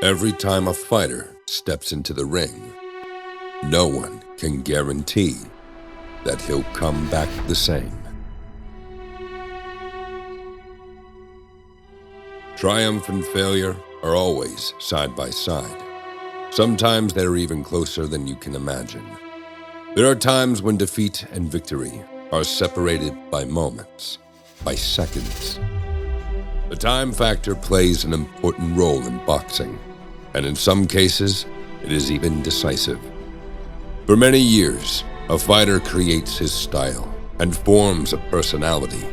Every time a fighter steps into the ring, no one can guarantee that he'll come back the same. Triumph and failure are always side by side. Sometimes they're even closer than you can imagine. There are times when defeat and victory are separated by moments, by seconds. The time factor plays an important role in boxing, and in some cases, it is even decisive. For many years, a fighter creates his style and forms a personality.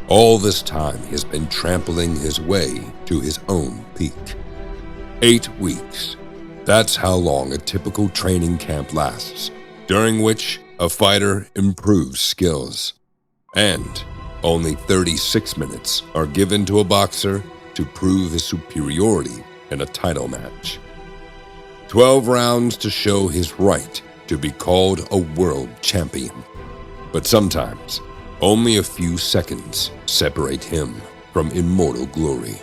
All this time, he has been trampling his way to his own peak. 8 weeks. That's how long a typical training camp lasts, during which a fighter improves skills. And only 36 minutes are given to a boxer to prove his superiority in a title match. 12 rounds to show his right to be called a world champion. But sometimes, only a few seconds separate him from immortal glory.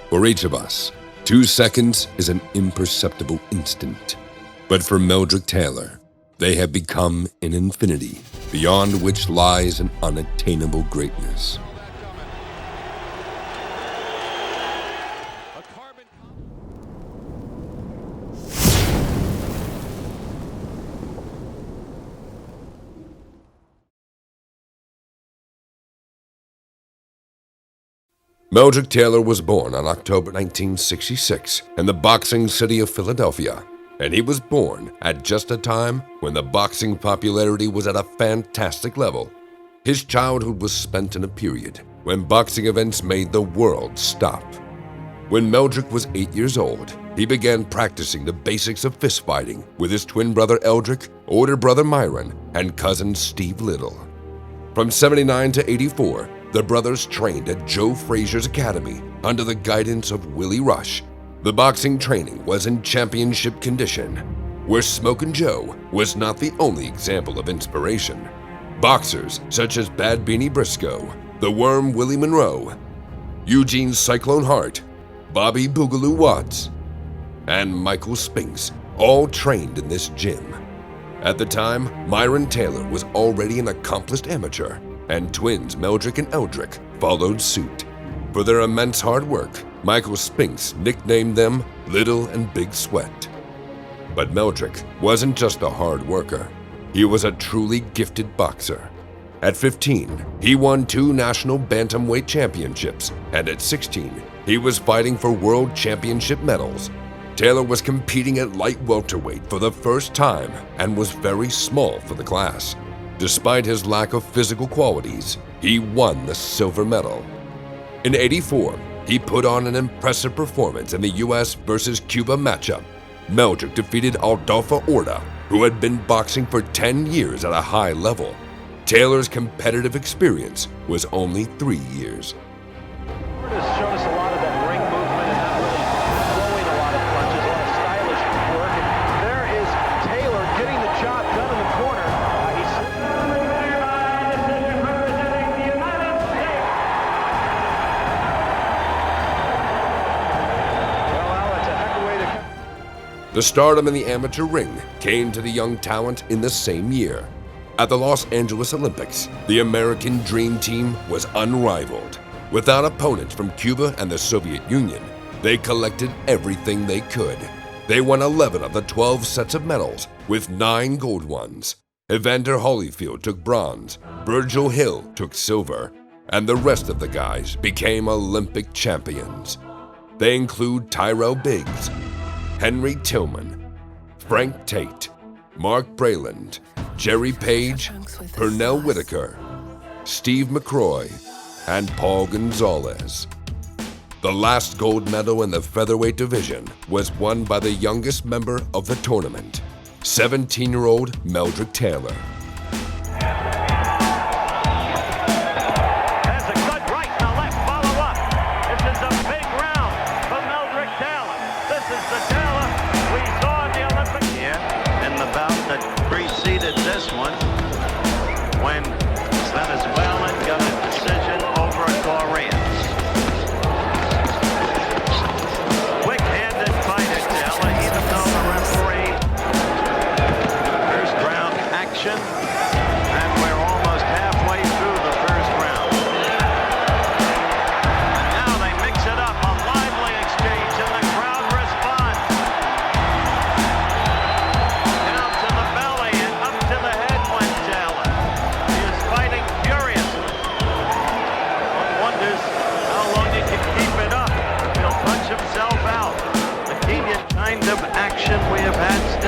For each of us, 2 seconds is an imperceptible instant. But for Meldrick Taylor, they have become an infinity, beyond which lies an unattainable greatness. Meldrick Taylor was born on October 1966 in the boxing city of Philadelphia, and he was born at just a time when the boxing popularity was at a fantastic level. His childhood was spent in a period when boxing events made the world stop. When Meldrick was 8 years old, he began practicing the basics of fistfighting with his twin brother Eldrick, older brother Myron, and cousin Steve Little. From 79 to 84, the brothers trained at Joe Frazier's Academy under the guidance of Willie Rush. The boxing training was in championship condition, where Smokin' Joe was not the only example of inspiration. Boxers such as Bad Beanie Briscoe, the Worm Willie Monroe, Eugene Cyclone Hart, Bobby Boogaloo Watts, and Michael Spinks all trained in this gym. At the time, Myron Taylor was already an accomplished amateur, and twins Meldrick and Eldrick followed suit. For their immense hard work, Michael Spinks nicknamed them Little and Big Sweat. But Meldrick wasn't just a hard worker. He was a truly gifted boxer. At 15, he won 2 national bantamweight championships, and at 16, he was fighting for world championship medals. Taylor was competing at light welterweight for the first time and was very small for the class. Despite his lack of physical qualities, he won the silver medal. In '84, he put on an impressive performance in the US versus Cuba matchup. Meldrick defeated Adolfo Orta, who had been boxing for 10 years at a high level. Taylor's competitive experience was only 3 years. Has shown us a lot of that ring movement and not really throwing a lot of punches, a lot of stylish work. And there is Taylor getting the job done in the corner. The stardom in the amateur ring came to the young talent in the same year. At the Los Angeles Olympics, the American Dream Team was unrivaled. Without opponents from Cuba and the Soviet Union, they collected everything they could. They won 11 of the 12 sets of medals, with 9 gold ones. Evander Holyfield took bronze, Virgil Hill took silver, and the rest of the guys became Olympic champions. They include Tyrell Biggs, Henry Tillman, Frank Tate, Mark Brayland, Jerry Page, Pernell Whitaker, Steve McCroy, and Paul Gonzalez. The last gold medal in the featherweight division was won by the youngest member of the tournament, 17-year-old Meldrick Taylor. Has a good right and a left follow-up. This is a big round for Meldrick Taylor. This is the Taylor we saw in the Olympics. Yeah, and the bout that preceded this one, when Venezuelan got a decision over Koreans.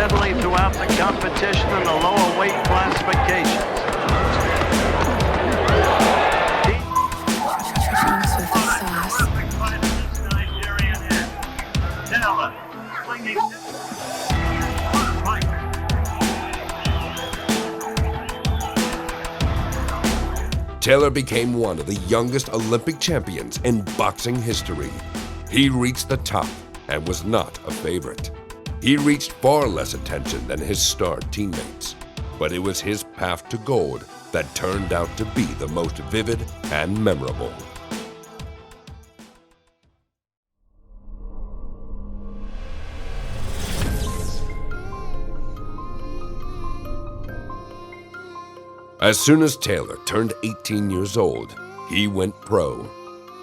steadily throughout the competition in the lower weight classifications. Trunxks with the sauce. Taylor became one of the youngest Olympic champions in boxing history. He reached the top and was not a favorite. He reached far less attention than his star teammates, but it was his path to gold that turned out to be the most vivid and memorable. As soon as Taylor turned 18 years old, he went pro.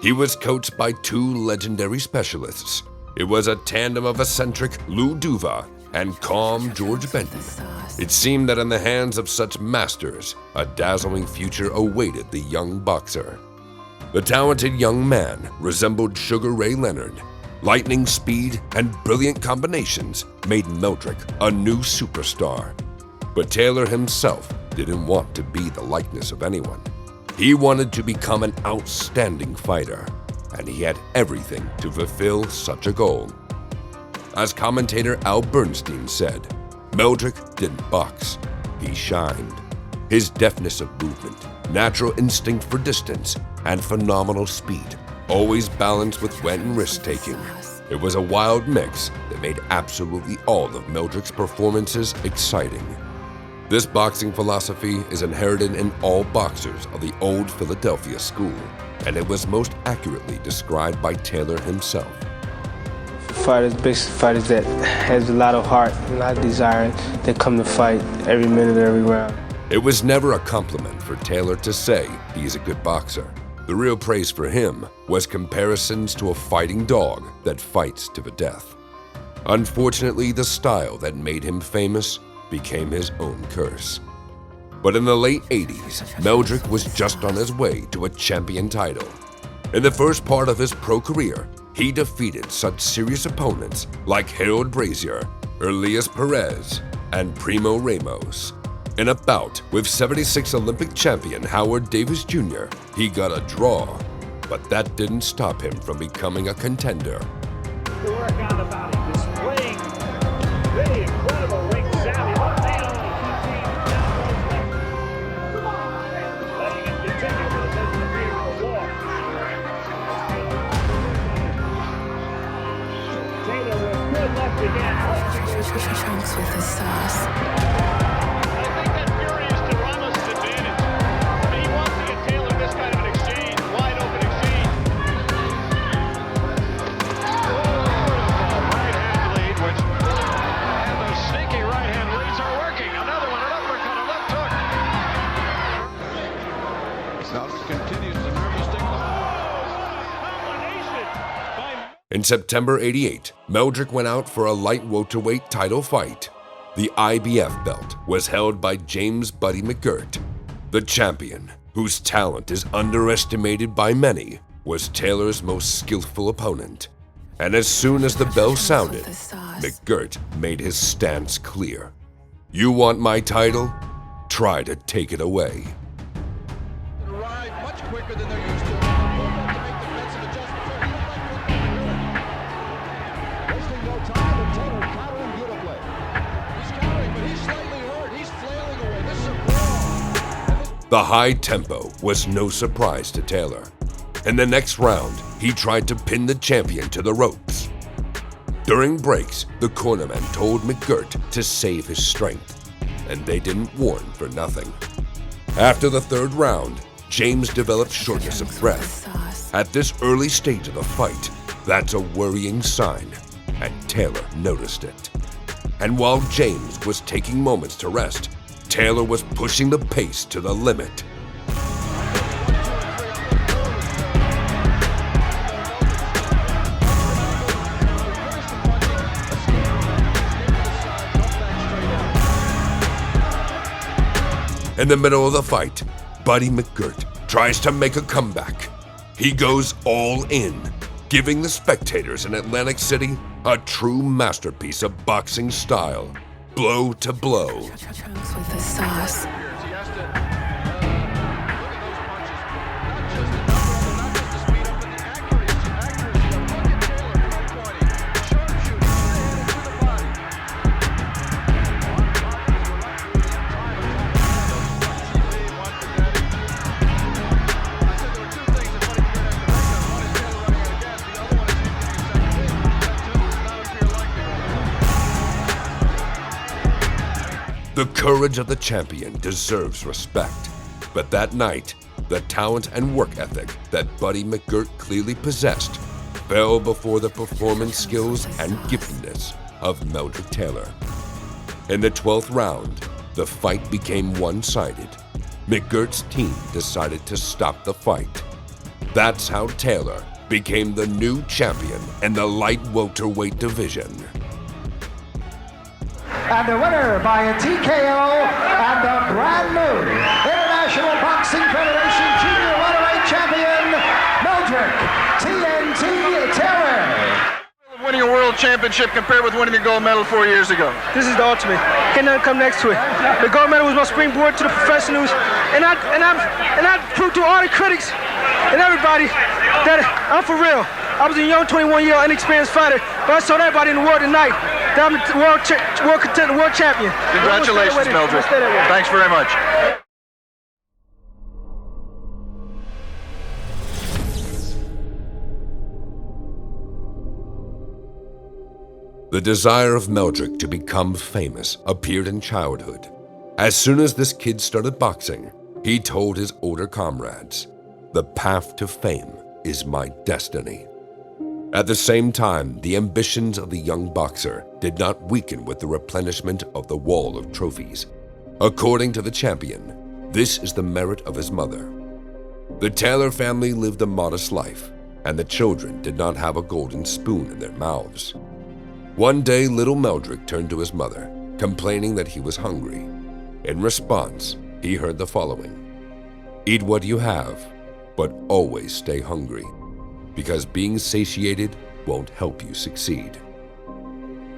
He was coached by two legendary specialists. It was a tandem of eccentric Lou Duva and calm George Benton. It seemed that in the hands of such masters, a dazzling future awaited the young boxer. The talented young man resembled Sugar Ray Leonard. Lightning speed and brilliant combinations made Meldrick a new superstar. But Taylor himself didn't want to be the likeness of anyone. He wanted to become an outstanding fighter, and he had everything to fulfill such a goal. As commentator Al Bernstein said, Meldrick didn't box, he shined. His deftness of movement, natural instinct for distance, and phenomenal speed, always balanced with wit and risk-taking. It was a wild mix that made absolutely all of Meldrick's performances exciting. This boxing philosophy is inherited in all boxers of the old Philadelphia school, and it was most accurately described by Taylor himself. Fighters, big fighters that has a lot of heart, a lot of desire, that come to fight every minute, every round. It was never a compliment for Taylor to say he's a good boxer. The real praise for him was comparisons to a fighting dog that fights to the death. Unfortunately, the style that made him famous became his own curse. But in the late 80s, Meldrick was just on his way to a champion title. In the first part of his pro career, he defeated such serious opponents like Harold Brazier, Elias Perez, and Primo Ramos. In a bout with 76 Olympic champion Howard Davis Jr., he got a draw, but that didn't stop him from becoming a contender. To work on the body, displaying really incredible ring savvy. Letting him continue for the rest of the war. Taylor with good left again. Trunxks with the sauce. I think that fury is to Ramos' advantage. I mean, he wants to get Taylor this kind of an exchange, wide open exchange. Right hand lead, which and those sneaky right hand leads are working. Another one, an uppercut, a left hook. South continues to nervous stick. Combination by In September '88, Meldrick went out for a light welterweight title fight. The IBF belt was held by James Buddy McGirt. The champion, whose talent is underestimated by many, was Taylor's most skillful opponent. And as soon as the bell sounded, McGirt made his stance clear. You want my title? Try to take it away. Arrive much quicker than they're used to. Wasting no time, and Taylor countering beautifully. He's countering, but he's slightly hurt. He's flailing away. This is a brawl. The high tempo was no surprise to Taylor. In the next round, he tried to pin the champion to the ropes. During breaks, the cornerman told McGirt to save his strength, and they didn't warn for nothing. After the third round, James developed shortness of breath. At this early stage of the fight, that's a worrying sign, and Taylor noticed it. And while James was taking moments to rest, Taylor was pushing the pace to the limit. In the middle of the fight, Buddy McGirt tries to make a comeback. He goes all in, giving the spectators in Atlantic City a true masterpiece of boxing style. blow to blow. Trunxks with the sauce. He has to look at those punches. Not just the number, not just the speed up, but the accuracy. Look at Taylor, pinpointing, sharpshooting, straight to the body. I said there were two things that money can get after makeup. One is Taylor running out of gas. The other one is he's that two does not appear likely right now. The courage of the champion deserves respect. But that night, the talent and work ethic that Buddy McGirt clearly possessed fell before the performance skills and giftedness of Meldrick Taylor. In the 12th round, the fight became one-sided. McGirt's team decided to stop the fight. That's how Taylor became the new champion in the light welterweight division. And the winner by a TKO and the brand new International Boxing Federation Junior Welterweight Champion, Meldrick TNT Taylor. Winning a world championship compared with winning the gold medal 4 years ago. This is the ultimate. Can't nothing come next to it. The gold medal was my springboard to the professionals, and I proved to all the critics and everybody that I'm for real. I was a young 21-year-old inexperienced fighter, but I showed everybody in the world tonight that I'm the world contender, world champion. Congratulations, Meldrick. Thanks very much. The desire of Meldrick to become famous appeared in childhood. As soon as this kid started boxing, he told his older comrades, "The path to fame is my destiny." At the same time, the ambitions of the young boxer did not weaken with the replenishment of the wall of trophies. According to the champion, this is the merit of his mother. The Taylor family lived a modest life, and the children did not have a golden spoon in their mouths. One day, little Meldrick turned to his mother, complaining that he was hungry. In response, he heard the following: "Eat what you have, but always stay hungry, because being satiated won't help you succeed."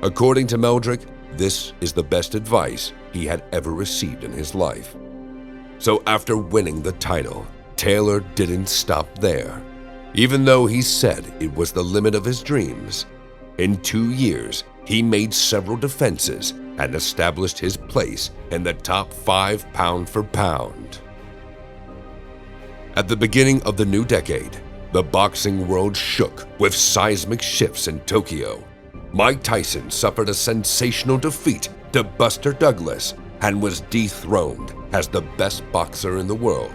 According to Meldrick, this is the best advice he had ever received in his life. So after winning the title, Taylor didn't stop there. Even though he said it was the limit of his dreams, in 2 years, he made several defenses and established his place in the top 5 pound for pound. At the beginning of the new decade, the boxing world shook with seismic shifts in Tokyo. Mike Tyson suffered a sensational defeat to Buster Douglas and was dethroned as the best boxer in the world.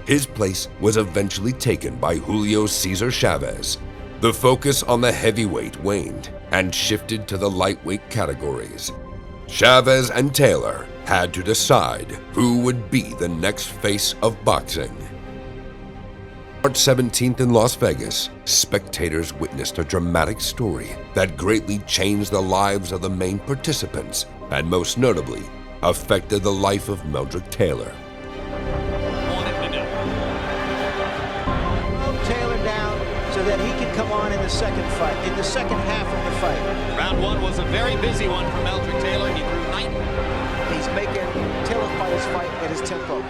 His place was eventually taken by Julio Cesar Chavez. The focus on the heavyweight waned and shifted to the lightweight categories. Chavez and Taylor had to decide who would be the next face of boxing. March 17th in Las Vegas, spectators witnessed a dramatic story that greatly changed the lives of the main participants and most notably affected the life of Meldrick Taylor. Taylor down so that he can come on in the second fight, in the second half of the fight. Round 1 was a very busy one for Meldrick Taylor. He threw 9. He's making Taylor fight his fight at his tempo.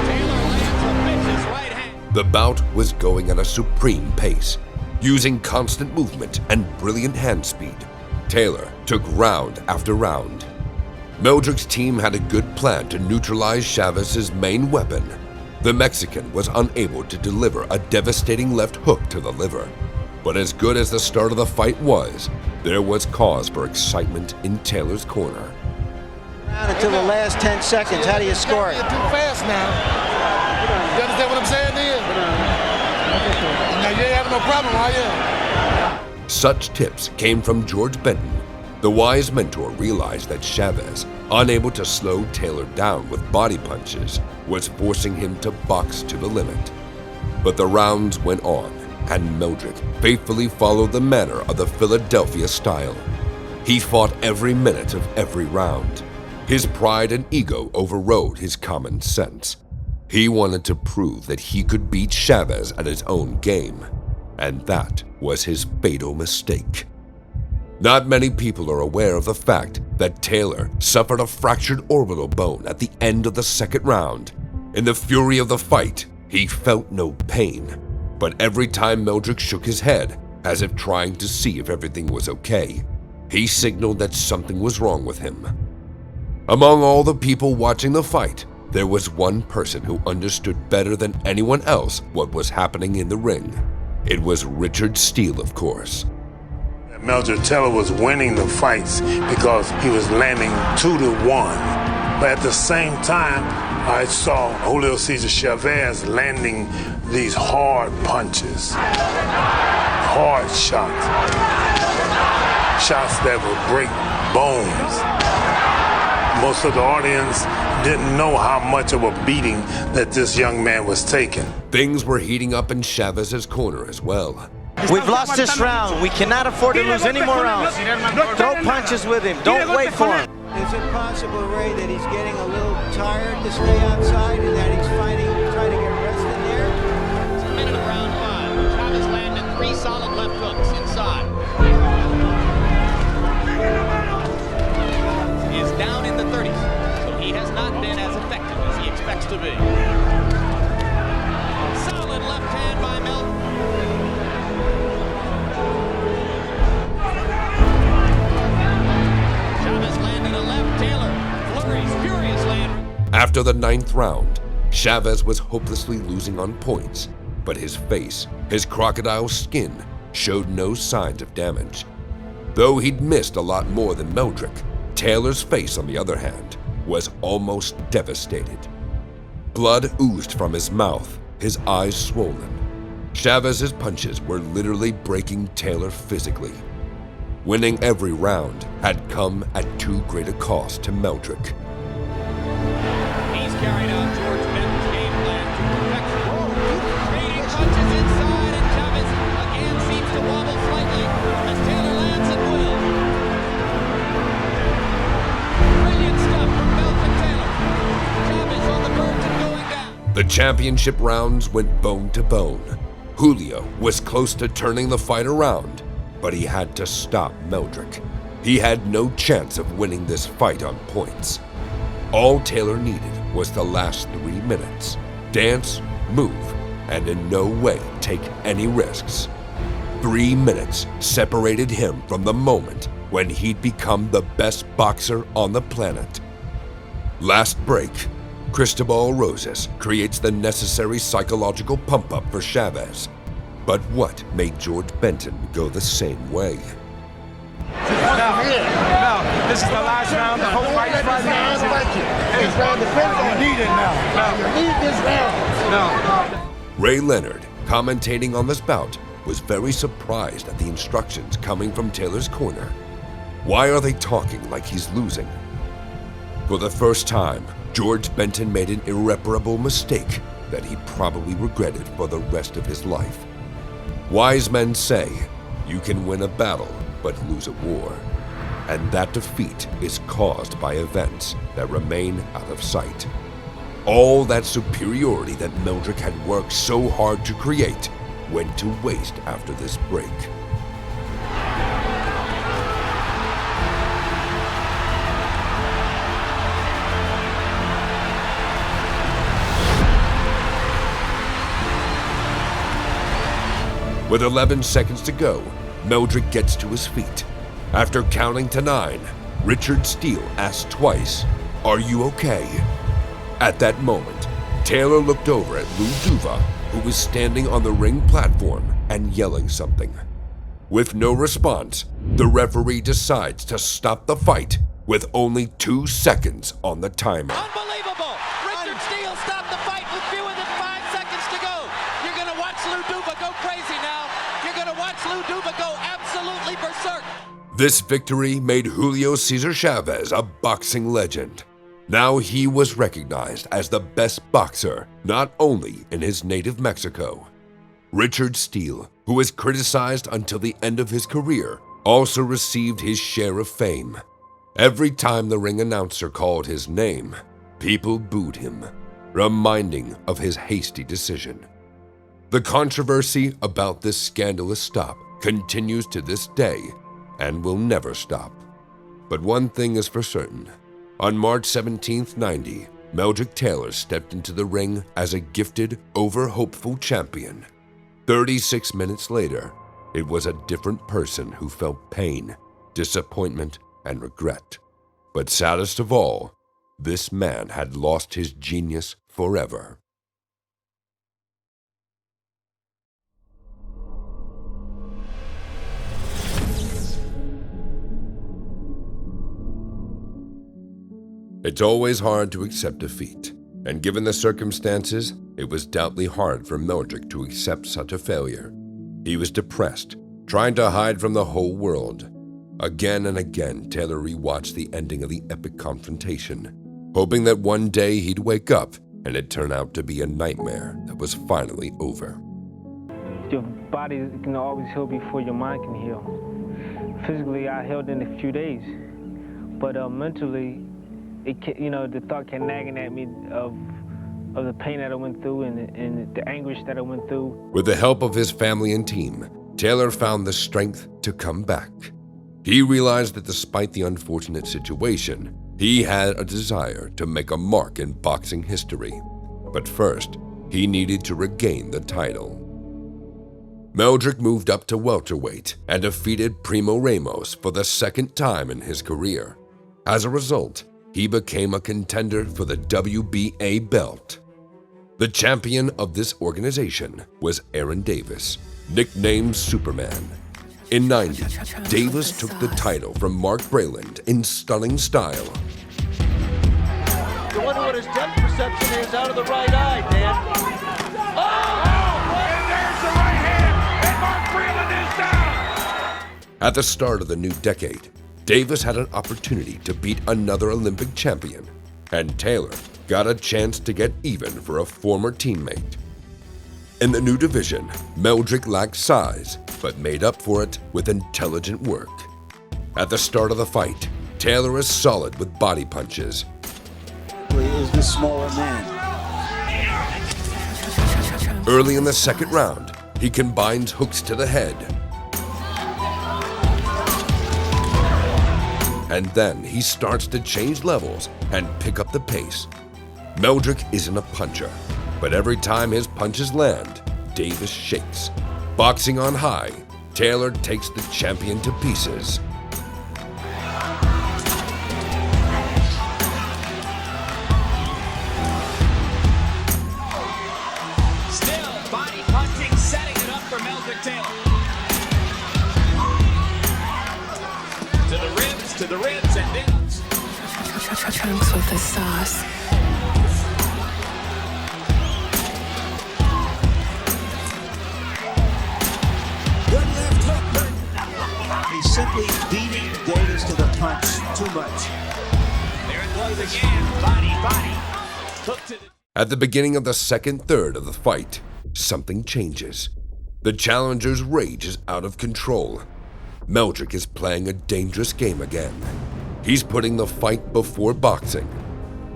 Taylor lands a vicious right hand. The bout was going at a supreme pace. Using constant movement and brilliant hand speed, Taylor took round after round. Meldrick's team had a good plan to neutralize Chavez's main weapon. The Mexican was unable to deliver a devastating left hook to the liver. But as good as the start of the fight was, there was cause for excitement in Taylor's corner. Until the last 10 seconds, how do you score it? You're too fast now. You understand what I'm saying there? Now you ain't having no problem, are you? Such tips came from George Benton. The wise mentor realized that Chavez, unable to slow Taylor down with body punches, was forcing him to box to the limit. But the rounds went on, and Meldrick faithfully followed the manner of the Philadelphia style. He fought every minute of every round. His pride and ego overrode his common sense. He wanted to prove that he could beat Chavez at his own game, and that was his fatal mistake. Not many people are aware of the fact that Taylor suffered a fractured orbital bone at the end of the second round. In the fury of the fight, he felt no pain, but every time Meldrick shook his head, as if trying to see if everything was okay, he signaled that something was wrong with him. Among all the people watching the fight, there was one person who understood better than anyone else what was happening in the ring. It was Richard Steele, of course. Meldrick Taylor was winning the fights because he was landing 2-1. But at the same time, I saw Julio Cesar Chavez landing these hard punches, hard shots, shots that would break bones. Most of the audience didn't know how much of a beating that this young man was taking. Things were heating up in Chavez's corner as well. We've lost this round. We cannot afford to lose any more rounds. Throw punches with him. Don't wait for him. Is it possible, Ray, that he's getting a little tired to stay outside and that he's trying to get rested there? It's a minute of round 5. Chavez landed 3 solid left hooks inside. He is down in the 30s, so he has not been as effective as he expects to be. Solid left hand by Meldrick. After the 9th round, Chavez was hopelessly losing on points, but his face, his crocodile skin, showed no signs of damage. Though he'd missed a lot more than Meldrick, Taylor's face, on the other hand, was almost devastated. Blood oozed from his mouth, his eyes swollen. Chavez's punches were literally breaking Taylor physically. Winning every round had come at too great a cost to Meldrick. He's carried out George Benton's game plan to perfection. Trading punches inside, and Chavez again seems to wobble slightly as Taylor lands at will. Brilliant stuff from Meldrick Taylor. Chavez on the verge of going down. The championship rounds went bone to bone. Julio was close to turning the fight around, but he had to stop Meldrick. He had no chance of winning this fight on points. All Taylor needed was the last 3 minutes. Dance, move, and in no way take any risks. 3 minutes separated him from the moment when he'd become the best boxer on the planet. Last break, Cristobal Rosas creates the necessary psychological pump-up for Chavez. But what made George Benton go the same way? No, this is the last round. The whole fight is right now. This round depends on you now. You need this round. No. Ray Leonard, commentating on this bout, was very surprised at the instructions coming from Taylor's corner. Why are they talking like he's losing? For the first time, George Benton made an irreparable mistake that he probably regretted for the rest of his life. Wise men say, you can win a battle but lose a war. And that defeat is caused by events that remain out of sight. All that superiority that Meldrick had worked so hard to create went to waste after this break. With 11 seconds to go, Meldrick gets to his feet. After counting to 9, Richard Steele asks twice, "Are you okay?" At that moment, Taylor looked over at Lou Duva, who was standing on the ring platform and yelling something. With no response, the referee decides to stop the fight with only 2 seconds on the timer. Unbelievable! Richard Steele stopped the fight with fewer than 5 seconds to go. You're going to watch Lou Duva go crazy now. You're going to watch Lou Duva go absolutely berserk. This victory made Julio Cesar Chavez a boxing legend. Now he was recognized as the best boxer, not only in his native Mexico. Richard Steele, who was criticized until the end of his career, also received his share of fame. Every time the ring announcer called his name, people booed him. reminding of his hasty decision. The controversy about this scandalous stop continues to this day and will never stop. But one thing is for certain. On March 17, 90, Meldrick Taylor stepped into the ring as a gifted, over-hopeful champion. 36 minutes later, it was a different person who felt pain, disappointment, and regret. But saddest of all, this man had lost his genius forever. It's always hard to accept defeat, and given the circumstances, it was doubly hard for Meldrick to accept such a failure. He was depressed, trying to hide from the whole world. Again and again, Taylor rewatched the ending of the epic confrontation, hoping that one day he'd wake up and it turned out to be a nightmare that was finally over. Your body can always heal before your mind can heal. Physically, I healed in a few days, but mentally, the thought kept nagging at me of the pain that I went through and the anguish that I went through. With the help of his family and team, Taylor found the strength to come back. He realized that despite the unfortunate situation, he had a desire to make a mark in boxing history. But first, he needed to regain the title. Meldrick moved up to welterweight and defeated Primo Ramos for the second time in his career. As a result, he became a contender for the WBA belt. The champion of this organization was Aaron Davis, nicknamed Superman. In 90, Davis took the title from Mark Breland in stunning style. You wonder what his depth perception is out of the right eye, Dan. And there's the right hand, and Mark Breland is down. At the start of the new decade, Davis had an opportunity to beat another Olympic champion, and Taylor got a chance to get even for a former teammate. In the new division, Meldrick lacked size, but made up for it with intelligent work. At the start of the fight, Taylor is solid with body punches. Is the smaller man. Early in the second round, he combines hooks to the head. And then he starts to change levels and pick up the pace. Meldrick isn't a puncher, but every time his punches land, Davis shakes. Boxing on high, Taylor takes the champion to pieces. Still body punching, setting it up for Meldrick Taylor. To the ribs and ends. Trunxks with the sauce. Good left hook. He's simply beating Davis to the punch too much. There it goes again. Body. Hook to the... At the beginning of the second third of the fight, something changes. The challenger's rage is out of control. Meldrick is playing a dangerous game again. He's putting the fight before boxing.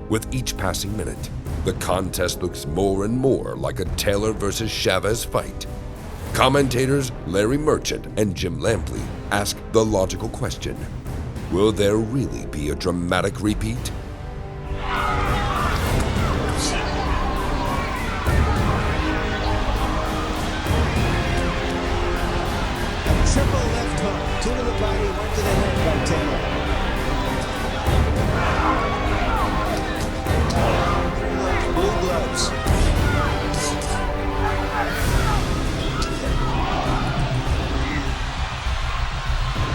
With each passing minute, the contest looks more and more like a Taylor versus Chavez fight. Commentators Larry Merchant and Jim Lampley ask the logical question: will there really be a dramatic repeat? Triple left hook. Two to the body, one to the head by Taylor. Blue gloves.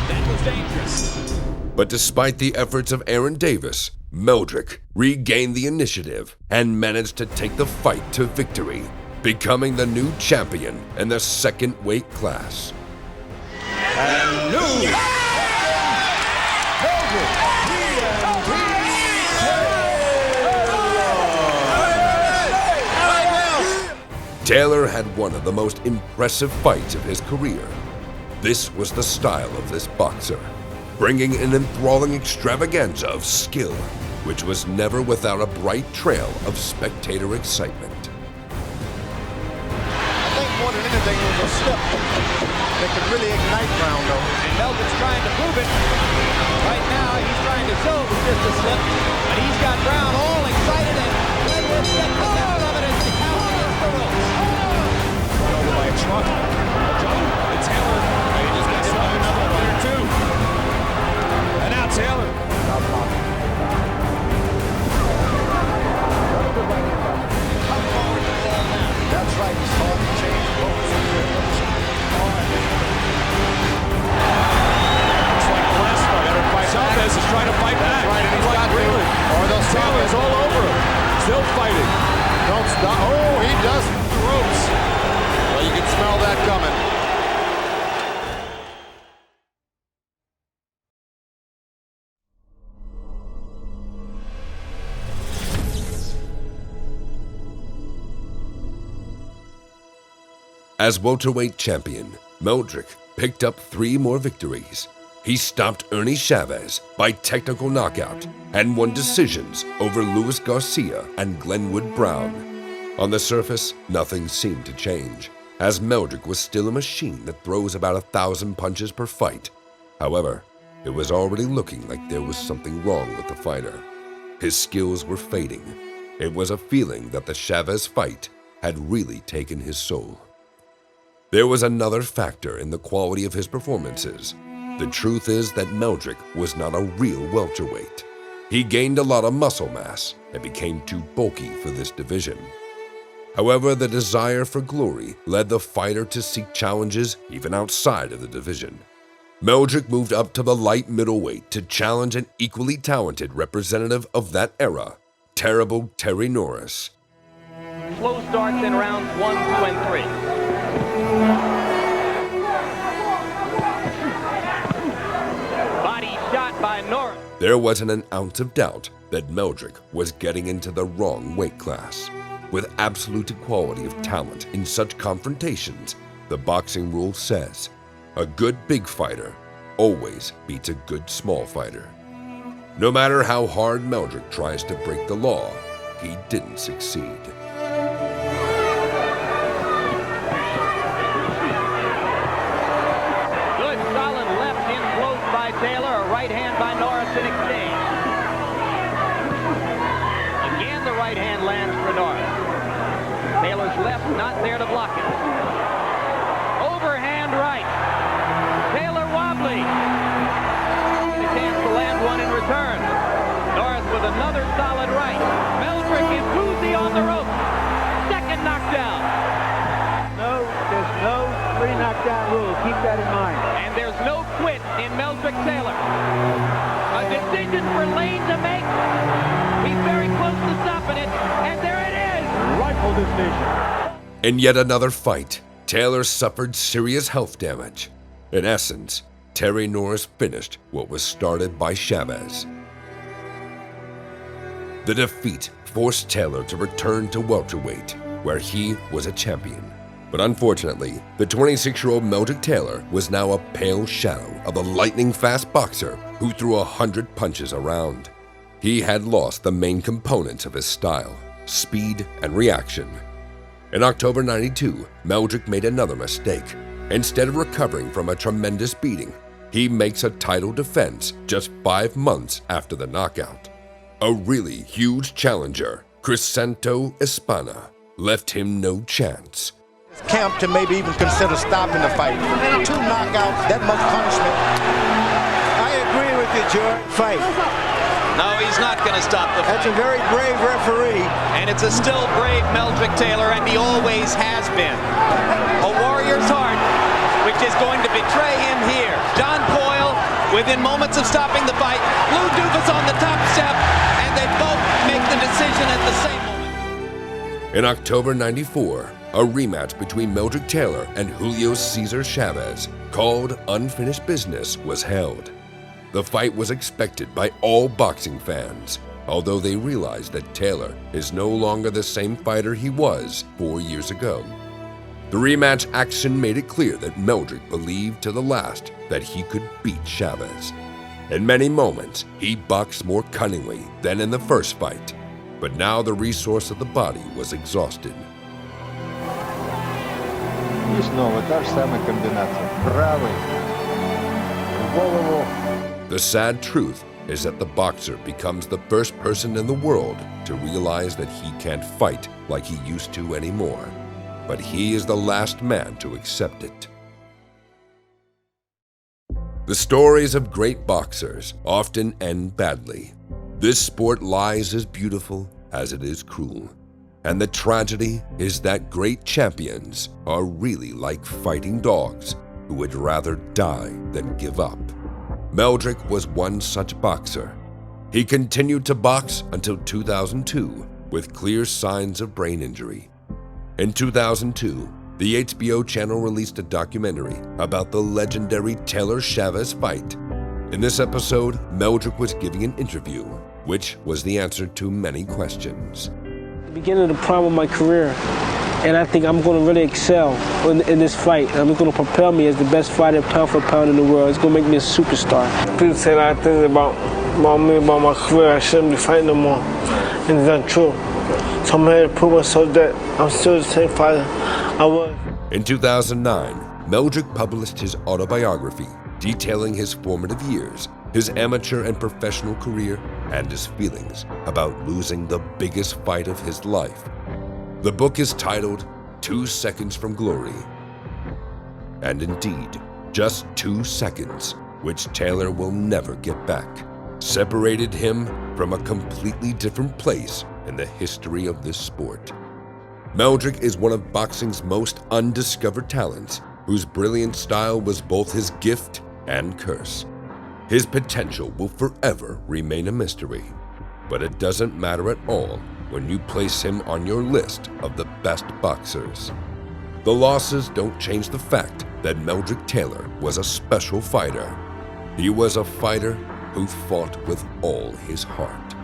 That was dangerous. But despite the efforts of Aaron Davis, Meldrick regained the initiative and managed to take the fight to victory, becoming the new champion in the second weight class. And new Taylor had one of the most impressive fights of his career. This was the style of this boxer, bringing an enthralling extravaganza of skill, which was never without a bright trail of spectator excitement. I think more than anything it was a slip that could really ignite Brown, though. And Meldrick's trying to prove it. Right now, he's trying to show it was just a slip, but he's got Brown all excited and Glenwood gets the better of it as he counts against the ropes. Run over by a truck. And Taylor, he just got stuck another one or two. And now Taylor. Come forward to fall now. That's right, he's hard to change both. Chavez is trying to fight back. Right, and he's got really. Taylor's all over him. Still fighting. Don't stop. Oh, he does the ropes. Well, you can smell that coming. As welterweight champion, Meldrick picked up 3 more victories. He stopped Ernie Chavez by technical knockout and won decisions over Luis Garcia and Glenwood Brown. On the surface, nothing seemed to change, as Meldrick was still a machine that throws about 1,000 punches per fight. However, it was already looking like there was something wrong with the fighter. His skills were fading. It was a feeling that the Chavez fight had really taken his soul. There was another factor in the quality of his performances. The truth is that Meldrick was not a real welterweight. He gained a lot of muscle mass and became too bulky for this division. However, the desire for glory led the fighter to seek challenges even outside of the division. Meldrick moved up to the light middleweight to challenge an equally talented representative of that era, Terrible Terry Norris. Slow starts in rounds 1, 2, and 3. Body shot by Norris. There wasn't an ounce of doubt that Meldrick was getting into the wrong weight class. With absolute equality of talent in such confrontations, the boxing rule says, a good big fighter always beats a good small fighter. No matter how hard Meldrick tries to break the law, he didn't succeed. Good solid left in close by Taylor, a right hand by Norris in exchange. Again, the right hand lands for Norris. Taylor's left not there to block it. Overhand right. Taylor wobbly. The chance to land one in return. Norris with another solid right. Meldrick is woozy on the rope. Second knockdown. No, there's no pre-knockdown rule. Keep that in mind. And there's no quit in Meldrick Taylor. A decision for Lane to make. He's very close to stopping it. And there it is. Rifle decision. In yet another fight, Taylor suffered serious health damage. In essence, Terry Norris finished what was started by Chavez. The defeat forced Taylor to return to welterweight, where he was a champion. But unfortunately, the 26-year-old Meldrick Taylor was now a pale shadow of a lightning-fast boxer who threw 100 punches around. He had lost the main components of his style, speed and reaction. In October '92, Meldrick made another mistake. Instead of recovering from a tremendous beating, he makes a title defense just 5 months after the knockout. A really huge challenger, Crisanto Espana, left him no chance. Camp to maybe even consider stopping the fight. 2 knockouts, that much punishment. I agree with you, George. Fight. No, he's not going to stop the fight. That's a very brave referee. And it's a still brave Meldrick Taylor, and he always has been. A warrior's heart, which is going to betray him here. John Coyle, within moments of stopping the fight, Blue Doofus on the top step, and they both make the decision at the same moment. In October '94, a rematch between Meldrick Taylor and Julio Cesar Chavez, called Unfinished Business, was held. The fight was expected by all boxing fans, although they realized that Taylor is no longer the same fighter he was 4 years ago. The rematch action made it clear that Meldrick believed to the last that he could beat Chavez. In many moments, he boxed more cunningly than in the first fight, but now the resource of the body was exhausted. И снова та же самая комбинация. Правый. В голову. The sad truth is that the boxer becomes the first person in the world to realize that he can't fight like he used to anymore. But he is the last man to accept it. The stories of great boxers often end badly. This sport lies as beautiful as it is cruel. And the tragedy is that great champions are really like fighting dogs who would rather die than give up. Meldrick was one such boxer. He continued to box until 2002 with clear signs of brain injury. In 2002, the HBO channel released a documentary about the legendary Taylor-Chavez fight. In this episode, Meldrick was giving an interview, which was the answer to many questions. The beginning of the prime of my career, and I think I'm going to really excel in this fight. It's going to propel me as the best fighter pound for pound in the world. It's going to make me a superstar. People say a lot of things about me, about my career. I shouldn't be fighting no more, and it's not true. So I'm here to prove myself that I'm still the same fighter I was. In 2009, Meldrick published his autobiography detailing his formative years, his amateur and professional career, and his feelings about losing the biggest fight of his life. The book is titled 2 Seconds from Glory. And indeed, just 2 seconds, which Taylor will never get back, separated him from a completely different place in the history of this sport. Meldrick is one of boxing's most undiscovered talents, whose brilliant style was both his gift and curse. His potential will forever remain a mystery, but it doesn't matter at all when you place him on your list of the best boxers. The losses don't change the fact that Meldrick Taylor was a special fighter. He was a fighter who fought with all his heart.